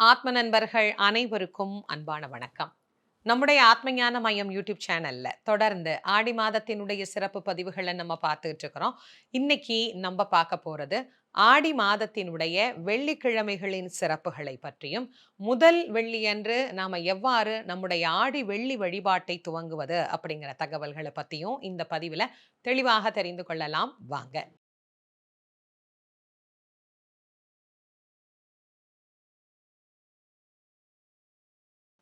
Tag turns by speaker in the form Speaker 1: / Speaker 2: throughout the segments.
Speaker 1: ஆத்ம நண்பர்கள் அனைவருக்கும் அன்பான வணக்கம். நம்முடைய ஆத்மஞான மையம் யூடியூப் சேனல்ல தொடர்ந்து ஆடி மாதத்தினுடைய சிறப்பு பதிவுகளை நம்ம பார்த்துட்டு இருக்கிறோம். இன்னைக்கு நம்ம பார்க்க போறது ஆடி மாதத்தினுடைய வெள்ளிக்கிழமைகளின் சிறப்புகளை பற்றியும், முதல் வெள்ளியன்று நாம எவ்வாறு நம்முடைய ஆடி வெள்ளி வழிபாட்டை துவங்குவது அப்படிங்கிற தகவல்களை பத்தியும் இந்த பதிவுல தெளிவாக தெரிந்து கொள்ளலாம் வாங்க.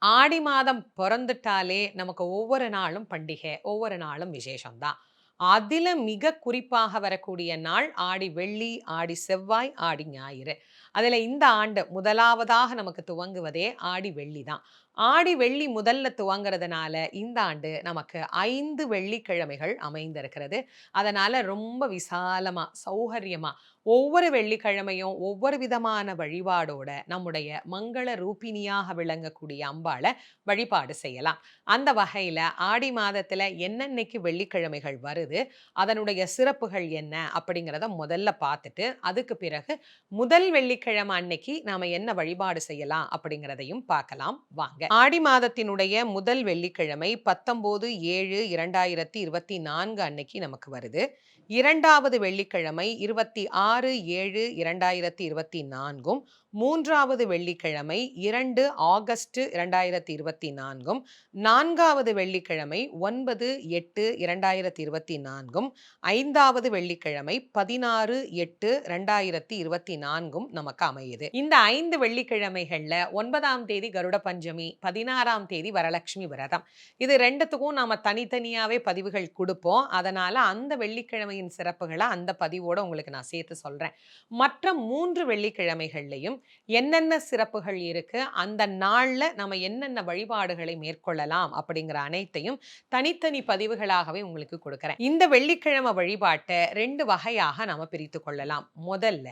Speaker 1: ஆடி மாதம் பொறந்துட்டாலே நமக்கு ஒவ்வொரு நாளும் பண்டிகை, ஒவ்வொரு நாளும் விசேஷம் தான். அதில மிக குறிப்பாக வரக்கூடிய நாள் ஆடி வெள்ளி, ஆடி செவ்வாய், ஆடி ஞாயிறு. அதில இந்த ஆண்டு முதலாவதாக நமக்கு துவங்குவதே ஆடி வெள்ளி தான். ஆடி வெள்ளி முதல்ல துவங்குறதுனால இந்த ஆண்டு நமக்கு 5 வெள்ளிக்கிழமைகள் அமைந்திருக்கிறது. அதனால ரொம்ப விசாலமா, சௌகரியமா ஒவ்வொரு வெள்ளிக்கிழமையும் ஒவ்வொரு விதமான வழிபாடோட நம்முடைய மங்கள ரூபிணியாக விளங்கக்கூடிய அம்பாள வழிபாடு செய்யலாம். அந்த வகையில ஆடி மாதத்துல என்னன்னைக்கு வெள்ளிக்கிழமைகள் வருது, அதனுடைய சிறப்புகள் என்ன அப்படிங்கிறத முதல்ல பார்த்துட்டு, அதுக்கு பிறகு முதல் வெள்ளிக்கிழமை அன்னைக்கு நாம என்ன வழிபாடு செய்யலாம் அப்படிங்கிறதையும் பார்க்கலாம் வாங்க. ஆடி மாதத்தினுடைய முதல் வெள்ளிக்கிழமை 19/7/2024 அன்னைக்கு நமக்கு வருது. 2வது வெள்ளிக்கிழமை 26/7/2024 3வது வெள்ளிக்கிழமை 2 ஆகஸ்ட் 2024 4வது வெள்ளிக்கிழமை 9/8/2024 5வது வெள்ளிக்கிழமை 16/8/2024 நமக்கு அமையுது. இந்த 5 வெள்ளிக்கிழமைகள்ல 9ஆம் தேதி கருட பஞ்சமி, 16ஆம் தேதி வரலட்சுமி விரதம். இது 2த்துக்கும் நாம தனித்தனியாவே பதிவுகள் குடுப்போம். அதனால அந்த வெள்ளிக்கிழமையின் சிறப்புகள அந்த பதிவோட உங்களுக்கு நான் சேர்த்து சொல்றேன். மற்ற 3 வெள்ளிக்கிழமைகள்லயும் என்னென்ன சிறப்புகள் இருக்கு, அந்த நாள்ல நம்ம என்னென்ன வழிபாடுகளை மேற்கொள்ளலாம் அப்படிங்கிற அனைத்தையும் தனித்தனி பதிவுகளாகவே உங்களுக்கு கொடுக்கிறேன். இந்த வெள்ளிக்கிழமை வழிபாட்ட 2 வகையாக நாம பிரித்துக் கொள்ளலாம். முதல்ல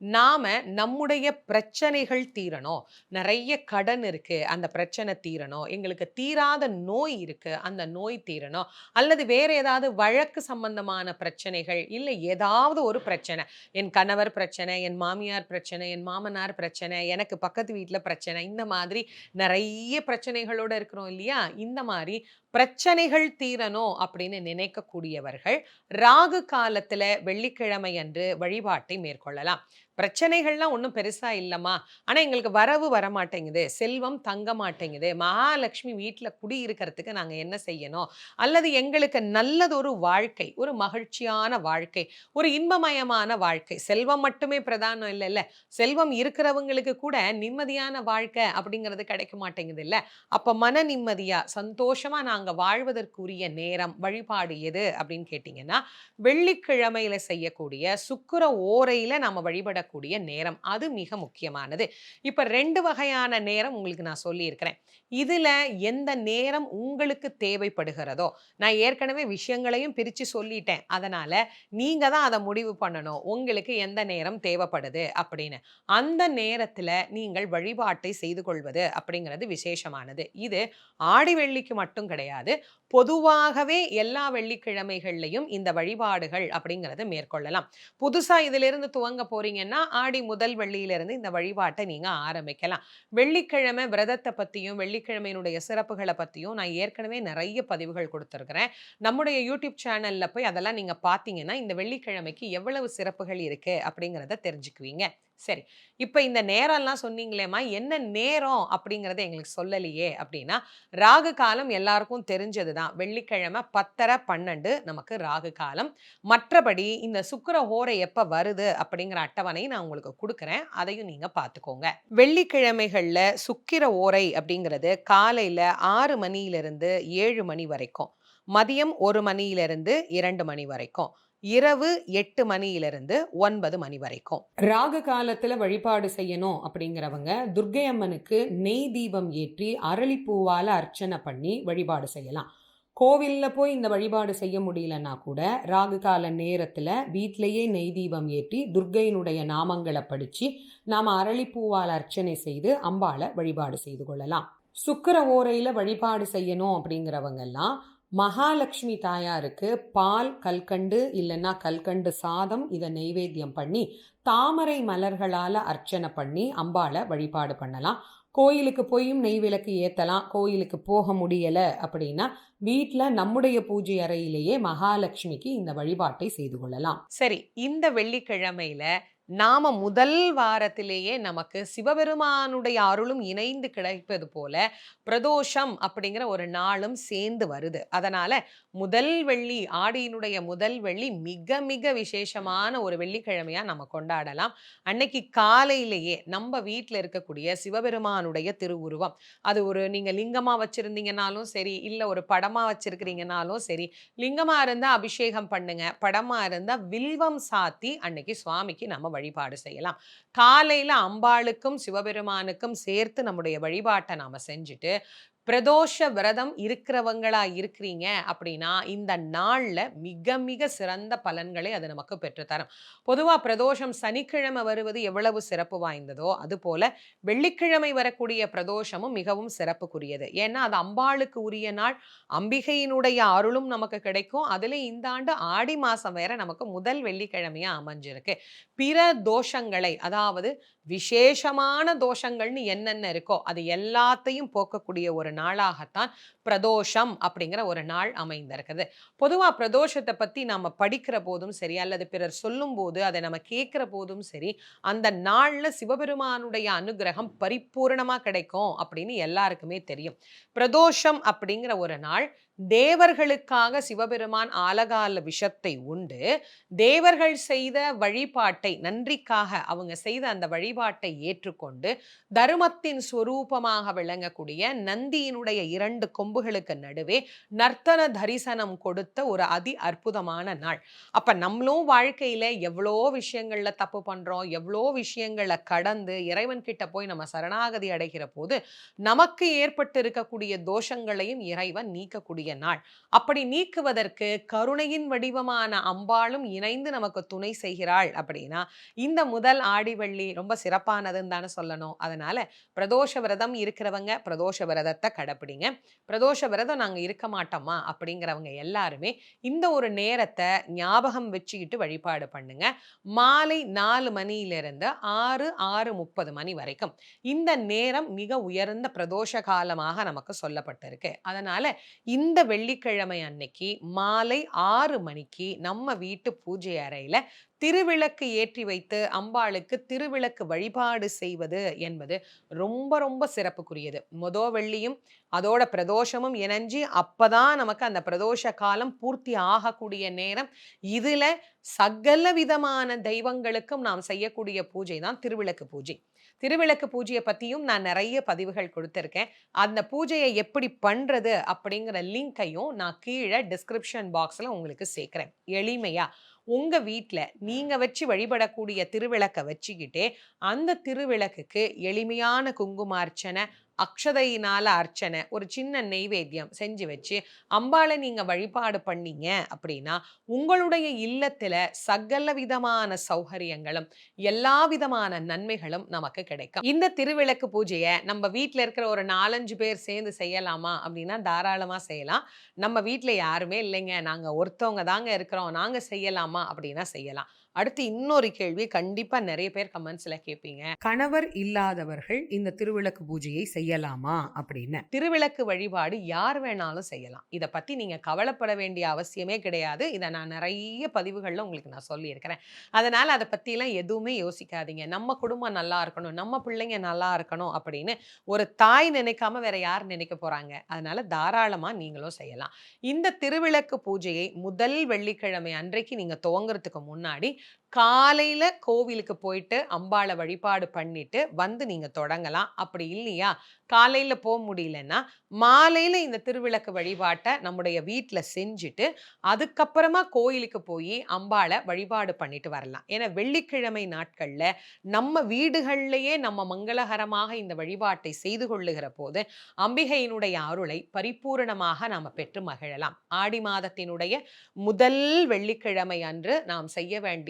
Speaker 1: நாம நம்முடைய பிரச்சனைகள் தீரணும். நிறைய கடன் இருக்கு, அந்த பிரச்சனை தீரணும். எங்களுக்கு தீராத நோய் இருக்கு, அந்த நோய் தீரணும். அல்லது வேற ஏதாவது வழக்கு சம்பந்தமான பிரச்சனைகள், இல்ல ஏதாவது ஒரு பிரச்சனை. என் கணவர் பிரச்சனை, என் மாமியார் பிரச்சனை, என் மாமனார் பிரச்சனை, எனக்கு பக்கத்து வீட்ல பிரச்சனை, இந்த மாதிரி நிறைய பிரச்சனைகளோட இருக்கிறோம் இல்லையா? இந்த மாதிரி பிரச்சனைகள் தீரணும் அப்படின்னு நினைக்கக்கூடியவர்கள் ராகு காலத்துல வெள்ளிக்கிழமை அன்று வழிபாட்டை மேற்கொள்ளலாம். பிரச்சனைகள்லாம் ஒன்றும் பெருசா இல்லம்மா. ஆனா எங்களுக்கு வரவு வரமாட்டேங்குது, செல்வம் தங்க மாட்டேங்குது, மகாலட்சுமி வீட்ல குடியிருக்கிறதுக்கு நாங்க என்ன செய்யணும்? அல்லது எங்களுக்கு நல்லதொரு வாழ்க்கை, ஒரு மகிழ்ச்சியான வாழ்க்கை, ஒரு இன்பமயமான வாழ்க்கை. செல்வம் மட்டுமே பிரதானம் இல்லல்ல. செல்வம் இருக்கிறவங்களுக்கு கூட நிம்மதியான வாழ்க்கை அப்படிங்கிறது கிடைக்க மாட்டேங்குது இல்ல. அப்ப மன நிம்மதியா, சந்தோஷமா நாங்க வாழ்வதற்குரிய நேரம், வழிபாடு எது அப்படின்னு கேட்டீங்கன்னா, வெள்ளிக்கிழமையில செய்யக்கூடிய சுக்கிர ஓரையில நாம வழிபடக்கூடிய நேரம். அது மிக முக்கியமானது. இப்ப 2 வகையான நேரம் உங்களுக்கு நான் சொல்லியிருக்கிறேன். இதுல எந்த நேரம் உங்களுக்கு தேவைப்படுகிறதோ, நான் ஏற்கனவே விஷயங்களையும் பிரிச்சு சொல்லிட்டேன். அதனால நீங்க தான் அத முடிவு பண்ணணும். உங்களுக்கு எந்த நேரம் தேவைப்படுது அப்படின்னு. அந்த நேரத்துல நீங்கள் வழிபாட்டை செய்து கொள்வது அப்படிங்கிறது விசேஷமானது. இது ஆடி வெள்ளிக்கு மட்டும் கிடையாது. பொதுவாகவே எல்லா வெள்ளிக்கிழமைகள்லயும் இந்த வழிபாடுகள் அப்படிங்கிறத மேற்கொள்ளலாம். புதுசா இதிலிருந்து துவங்க போறீங்கன்னா, ஆடி முதல் வெள்ளியிலிருந்து இந்த வழிபாட்டை நீங்க ஆரம்பிக்கலாம். வெள்ளிக்கிழமை விரதத்த பத்தியும், வெள்ளிக்கிழமையினுடைய சிறப்புகள பத்தியும் நான் ஏற்கனவே நெறைய பதிவுகள் குடுத்திருக்கிறேன். நம்முடைய யூடியூப் சேனல்ல போய் அதெல்லாம் நீங்க பார்த்தீங்கன்னா, இந்த வெள்ளிக்கிழமைக்கு எவ்வளவு சிறப்புகள் இருக்கு அப்படிங்கிறத தெரிஞ்சுக்குவீங்க. சரி. இப்ப இந்த நேரம்லாம் சொன்னீங்களேம்மா, என்ன நேரம் அப்படிங்கிறத எங்களுக்கு சொல்லலையே அப்படின்னா, ராகு காலம் எல்லாருக்கும் தெரிஞ்சது தான். வெள்ளிக்கிழமை 10:30, 12 நமக்கு ராகு காலம். மற்றபடி இந்த சுக்கிர ஹோரை எப்ப வருது அப்படிங்கிற அட்டவணை நான் உங்களுக்கு குடுக்குறேன். அதையும் நீங்க பார்த்துக்கோங்க. வெள்ளிக்கிழமைகள்ல சுக்கிர ஓரை அப்படிங்கிறது காலையில 6 மணியிலிருந்து 7 மணி வரைக்கும். மதியம் 1 மணியிலிருந்து 2 மணி வரைக்கும். இரவு 8 மணியிலிருந்து 9 மணி வரைக்கும். ராகு காலத்துல வழிபாடு செய்யணும் அப்படிங்கிறவங்க துர்க்கை அம்மனுக்கு நெய் தீபம் ஏற்றி அரளிப்பூவால அர்ச்சனை பண்ணி வழிபாடு செய்யலாம். கோவில்ல போய் இந்த வழிபாடு செய்ய முடியலன்னா கூட ராகு கால நேரத்துல வீட்டிலேயே நெய் தீபம் ஏற்றி துர்க்கையினுடைய நாமங்களை படிச்சு நாம அரளிப்பூவால் அர்ச்சனை செய்து அம்பாளை வழிபாடு செய்து கொள்ளலாம். சுக்கிர ஓரையில வழிபாடு செய்யணும் அப்படிங்கிறவங்க எல்லாம் மகாலட்சுமி தாயாருக்கு பால் கல்கண்டு இல்லைன்னா கல்கண்டு சாதம் இதை நெய்வேத்தியம் பண்ணி தாமரை மலர்களால் அர்ச்சனை பண்ணி அம்பாளை வழிபாடு பண்ணலாம். கோயிலுக்கு போயும் நெய் விளக்கு ஏற்றலாம். கோயிலுக்கு போக முடியலை அப்படின்னா வீட்டில் நம்முடைய பூஜை அறையிலேயே மகாலட்சுமிக்கு இந்த வழிபாட்டை செய்து கொள்ளலாம். சரி, இந்த வெள்ளிக்கிழமையில நாம முதல் வாரத்திலேயே நமக்கு சிவபெருமானுடைய அருளும் இணைந்து கிடைப்பது போல பிரதோஷம் அப்படிங்கிற ஒரு நாளும் சேர்ந்து வருது. அதனால முதல் வெள்ளி, ஆடியினுடைய முதல் வெள்ளி மிக மிக விசேஷமான ஒரு வெள்ளிக்கிழமையா நம்ம கொண்டாடலாம். அன்னைக்கு காலையிலேயே நம்ம வீட்டில் இருக்கக்கூடிய சிவபெருமானுடைய திருவுருவம், அது ஒரு நீங்க லிங்கமா வச்சிருந்தீங்கன்னாலும் சரி, இல்ல ஒரு படமா வச்சிருக்கிறீங்கன்னாலும் சரி, லிங்கமா இருந்தா அபிஷேகம் பண்ணுங்க, படமா இருந்தா வில்வம் சாத்தி அன்னைக்கு சுவாமிக்கு நம்ம வழிபாடு செய்யலாம். காலையில அம்பாளுக்கும் சிவபெருமானுக்கும் சேர்த்து நம்முடைய வழிபாட்டை நாம செஞ்சுட்டு பிரதோஷ விரதம் இருக்கிறவங்களா இருக்கிறீங்க அப்படின்னா இந்த நாள்ல மிக மிக சிறந்த பலன்களை அது நமக்கு பெற்றுத்தரும். பொதுவா பிரதோஷம் சனிக்கிழமை வருவது எவ்வளவு சிறப்பு வாய்ந்ததோ அது போல வெள்ளிக்கிழமை வரக்கூடிய பிரதோஷமும் மிகவும் சிறப்புக்குரியது. ஏன்னா அது அம்பாளுக்கு உரிய நாள், அம்பிகையினுடைய அருளும் நமக்கு கிடைக்கும். அதுல இந்த ஆண்டு ஆடி மாசம் வேற நமக்கு முதல் வெள்ளிக்கிழமையா அமைஞ்சிருக்கு. பிற தோஷங்களை, அதாவது விசேஷமான தோஷங்கள்னு என்னென்ன இருக்கோ அது எல்லாத்தையும் போக்கக்கூடிய ஒரு நாளாகத்தான் பிரதோஷம் அப்படிங்கிற ஒரு நாள் அமைந்திருக்குது. பொதுவா பிரதோஷத்தை பத்தி நாம படிக்கிற போதும் சரி, அல்லது பிறர் சொல்லும் போது அதை நம்ம கேட்கிற போதும் சரி, அந்த நாள்ல சிவபெருமானுடைய அனுகிரகம் பரிபூர்ணமா கிடைக்கும் அப்படின்னு எல்லாருக்குமே தெரியும். பிரதோஷம் அப்படிங்கிற ஒரு நாள் தேவர்களுக்காக சிவபெருமான் ஆலகால விஷத்தை உண்டு தேவர்கள் செய்த வழிபாட்டை, நன்றிக்காக அவங்க செய்த அந்த வழிபாட்டை ஏற்றுக்கொண்டு தருமத்தின் ஸ்வரூபமாக விளங்கக்கூடிய நந்தியினுடைய 2 கொம்புகளுக்கு நடுவே நர்த்தன தரிசனம் கொடுத்த ஒரு அதி அற்புதமான நாள். அப்ப நம்மளும் வாழ்க்கையில எவ்வளோ விஷயங்கள்ல தப்பு பண்றோம், எவ்வளோ விஷயங்களை கடந்து இறைவன் கிட்ட போய் நம்ம சரணாகதி அடைகிற போது நமக்கு ஏற்பட்டு இருக்கக்கூடிய தோஷங்களையும் இறைவன் நீக்கக்கூடிய நாள். அப்படி நீக்குவதற்கு கருணையின் வடிவமான அம்பாளும் இணைந்து நமக்கு துணை செய்கிறாள் அப்படின்னா இந்த முதல் ஆடி வெள்ளி ரொம்ப சிறப்பானதுன்னு தானே சொல்லணும். அதனால பிரதோஷ விரதம் இருக்கிறவங்க பிரதோஷ விரதத்தை கடைப்பிடிங்க. பிரதோஷ விரதம் நாங்க இருக்க மாட்டோமா அப்படிங்கிறவங்க எல்லாருமே இந்த ஒரு நேரத்தை ஞாபகம் வச்சுக்கிட்டு வழிபாடு பண்ணுங்க. மாலை 4 மணியிலிருந்து 6:30 மணி வரைக்கும் இந்த நேரம் மிக உயர்ந்த பிரதோஷ காலமாக நமக்கு சொல்லப்பட்டிருக்கு. அதனால இந்த வெள்ளிக்கிழமை அன்னைக்கு மாலை 6 மணிக்கு நம்ம வீட்டு பூஜை அறையில திருவிளக்கு ஏற்றி வைத்து அம்பாளுக்கு திருவிளக்கு வழிபாடு செய்வது என்பது ரொம்ப ரொம்ப சிறப்புக்குரியது. வெள்ளியும் அதோட பிரதோஷமும் இணைஞ்சு அப்பதான் நமக்கு அந்த பிரதோஷ காலம் பூர்த்தி ஆகக்கூடிய நேரம். இதுல சகல விதமான தெய்வங்களுக்கும் நாம் செய்யக்கூடிய பூஜை தான் திருவிளக்கு பூஜை. திருவிளக்கு பூஜையை பத்தியும் நான் நிறைய பதிவுகள் கொடுத்திருக்கேன். அந்த பூஜையை எப்படி பண்றது அப்படிங்கிற லிங்கையும் நான் கீழே டிஸ்கிரிப்ஷன் பாக்ஸ்ல உங்களுக்கு சேர்க்கிறேன். எளிமையா உங்க வீட்டில் நீங்க வச்சு வழிபடக்கூடிய திருவிளக்கை வச்சுக்கிட்டே அந்த திருவிளக்குக்கு எளிமையான குங்குமார்ச்சனை, அக்ஷதையினால அர்ச்சனை, ஒரு சின்ன நெய்வேத்தியம் செஞ்சு வச்சு அம்பாளை நீங்க வழிபாடு பண்ணீங்க அப்படின்னா உங்களுடைய இல்லத்துல சகல விதமான சௌகரியங்களும் எல்லா விதமான நன்மைகளும் நமக்கு கிடைக்கும். இந்த திருவிளக்கு பூஜையை நம்ம வீட்டில் இருக்கிற ஒரு 4-5 பேர் சேர்ந்து செய்யலாமா அப்படின்னா தாராளமா செய்யலாம். நம்ம வீட்டில் யாருமே இல்லைங்க, நாங்க ஒருத்தவங்க தாங்க இருக்கிறோம், நாங்க செய்யலாமா அப்படின்னா செய்யலாம். அடுத்து இன்னொரு கேள்வி கண்டிப்பா நிறைய பேர் கமெண்ட்ஸ்ல கேட்பீங்க, கணவர் இல்லாதவர்கள் இந்த திருவிளக்கு பூஜையை செய்யலாமா அப்படின்னு. திருவிளக்கு வழிபாடு யார் வேணாலும் செய்யலாம். இதை பத்தி நீங்க கவலைப்பட வேண்டிய அவசியமே கிடையாது. இதை நான் நிறைய பதிவுகள்ல உங்களுக்கு நான் சொல்லியிருக்கிறேன். அதனால அதை பத்திலாம் எதுவுமே யோசிக்காதீங்க. நம்ம குடும்பம் நல்லா இருக்கணும், நம்ம பிள்ளைங்க நல்லா இருக்கணும் அப்படின்னு ஒரு தாய் நினைக்காம வேற யார் நினைக்க போறாங்க. அதனால தாராளமா நீங்களும் செய்யலாம். இந்த திருவிளக்கு பூஜையை முதல் வெள்ளிக்கிழமை அன்றைக்கு நீங்க துவங்குறதுக்கு முன்னாடி காலையில கோவிலுக்கு போயிட்டு அம்பாளை வழிபாடு பண்ணிட்டு வந்து நீங்க தொடங்கலாம். அப்படி இல்லையா காலையில போக முடியலன்னா மாலையில இந்த திருவிளக்கு வழிபாட்டை நம்முடைய வீட்டில் செஞ்சுட்டு அதுக்கப்புறமா கோயிலுக்கு போய் அம்பாளை வழிபாடு பண்ணிட்டு வரலாம். ஏன்னா வெள்ளிக்கிழமை நாட்கள்ல நம்ம வீடுகள்லயே நம்ம மங்களகரமாக இந்த வழிபாட்டை செய்து கொள்ளுகிற போது அம்பிகையினுடைய அருளை பரிபூரணமாக நாம பெற்று மகிழலாம். ஆடி மாதத்தினுடைய முதல் வெள்ளிக்கிழமை அன்று நாம் செய்ய வேண்டிய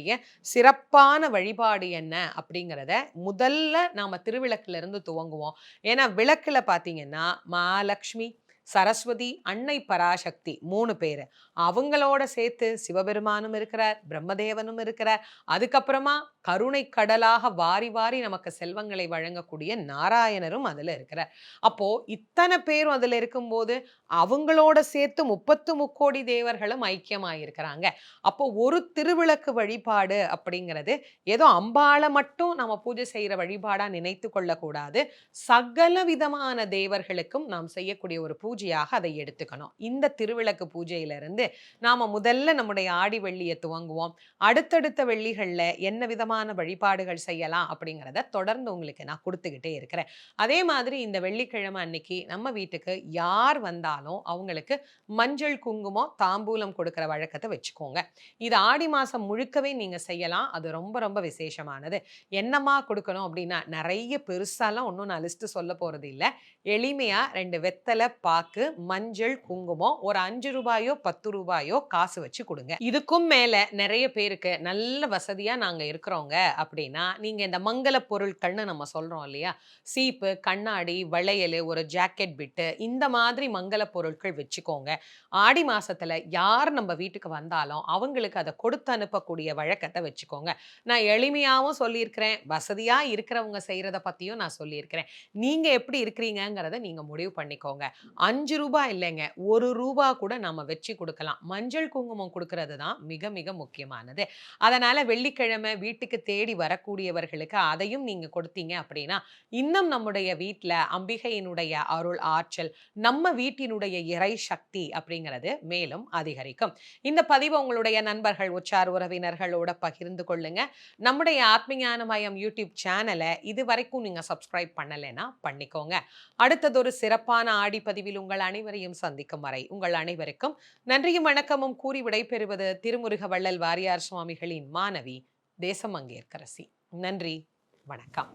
Speaker 1: சிறப்பான வழிபாடு என்ன அப்படிங்கிறத முதல்ல நாம திருவிளக்குல இருந்து துவங்குவோம். ஏன்னா விளக்குல பாத்தீங்கன்னா மகாலட்சுமி, சரஸ்வதி, அன்னை பராசக்தி 3 பேரு. அவங்களோட சேர்த்து சிவபெருமானும் இருக்கிறார், பிரம்மதேவனும் இருக்கிறார். அதுக்கப்புறமா கருணை கடலாக வாரி வாரி நமக்கு செல்வங்களை வழங்கக்கூடிய நாராயணரும் அதுல இருக்கிறார். அப்போ இத்தனை பேரும் அதுல இருக்கும்போது அவங்களோட சேர்த்து 33 தேவர்களும் ஐக்கியமாயிருக்கிறாங்க. அப்போ ஒரு திருவிளக்கு வழிபாடு அப்படிங்கிறது ஏதோ அம்பாளை மட்டும் நம்ம பூஜை செய்யற வழிபாடா நினைத்து கொள்ளக்கூடாது. சகல விதமான தேவர்களுக்கும் நாம் செய்யக்கூடிய ஒரு பூஜையாக அதை எடுத்துக்கணும். இந்த திருவிளக்கு பூஜையிலிருந்து நாம முதல்ல நம்முடைய ஆடி வெள்ளியை துவங்குவோம். அடுத்தடுத்த வெள்ளிகள்ல என்ன விதமான வழிபாடுகள் செய்யலாம் அப்படிங்கிறத தொடர்ந்து உங்களுக்கு நான் கொடுத்துக்கிட்டே இருக்கிறேன். அதே மாதிரி இந்த வெள்ளிக்கிழமை அன்னைக்கு நம்ம வீட்டுக்கு யார் வந்தாலும் அவங்களுக்கு மஞ்சள், குங்குமம், தாம்பூலம் கொடுக்கிற வழக்கத்தை வச்சுக்கோங்க. இது ஆடி மாசம் முழுக்கவே நீங்க செய்யலாம். அது ரொம்ப ரொம்ப விசேஷமானது. என்னமா கொடுக்கணும் அப்படின்னா, நிறைய பெருசாலாம் ஒன்றும் நான் லிஸ்ட் சொல்ல போறது இல்லை. எளிமையா 2 வெத்தலை பாக்கு, மஞ்சள், குங்குமம், ஒரு 5 ரூபாயோ 10 ரூபாயோ காசு வச்சு கொடுங்க. இதுக்கும் மேல நிறைய பேருக்கு நல்ல வசதியா நாங்க இருக்கிறோங்க அப்படின்னா, நீங்க இந்த மங்கள பொருட்கள்னு நம்ம சொல்றோம் இல்லையா, சீப்பு, கண்ணாடி, வளையல், ஒரு ஜாக்கெட் பிட்டு, இந்த மாதிரி மங்கள பொருட்கள் வச்சுக்கோங்க. ஆடி மாசத்துல யார் நம்ம வீட்டுக்கு வந்தாலும் அவங்களுக்கு அதை கொடுத்து அனுப்பக்கூடிய வழக்கத்தை வச்சுக்கோங்க. நான் எளிமையாவும் சொல்லியிருக்கிறேன், வசதியா இருக்கிறவங்க செய்யறத பத்தியும் நான் சொல்லியிருக்கிறேன். நீங்க எப்படி இருக்கிறீங்கங்கிறத நீங்க முடிவு பண்ணிக்கோங்க. 5 ரூபாய் இல்லைங்க, 1 ரூபா கூட நம்ம வச்சு கொடுக்கலாம். மஞ்சள் குங்குமம் கொடுக்கறது தான் மிக மிக முக்கியமானது. அதனால வெள்ளிக்கிழமை வீட்டுக்கு தேடி வரக்கூடியவர்களுக்கு அதையும் நீங்க கொடுத்தீங்க அப்படின்னா, இன்னும் நம்முடைய வீட்ல அம்பிகையினுடைய அருள் ஆற்றல், நம்ம வீட்டினுடைய இறை சக்தி அப்படிங்கிறது மேலும் அதிகரிக்கும். இந்த பதிவு உங்களுடைய நண்பர்கள், உற்றார் உறவினர்களோட பகிர்ந்து கொள்ளுங்க. நம்முடைய ஆத்மஞான மயம் யூடியூப் சேனலை இதுவரைக்கும் நீங்க சப்ஸ்கிரைப் பண்ணலைன்னா பண்ணிக்கோங்க. அடுத்ததொரு சிறப்பான ஆடி பதிவில் உங்கள் அனைவரையும் சந்திக்கும் வரை உங்கள் அனைவருக்கும் நன்றியும் வணக்கமும் கூறி விடைபெறுவது திருமுருக வள்ளல் வாரியார் சுவாமிகளின் மாணவி தேசமங்கேற்கரசி. நன்றி, வணக்கம்.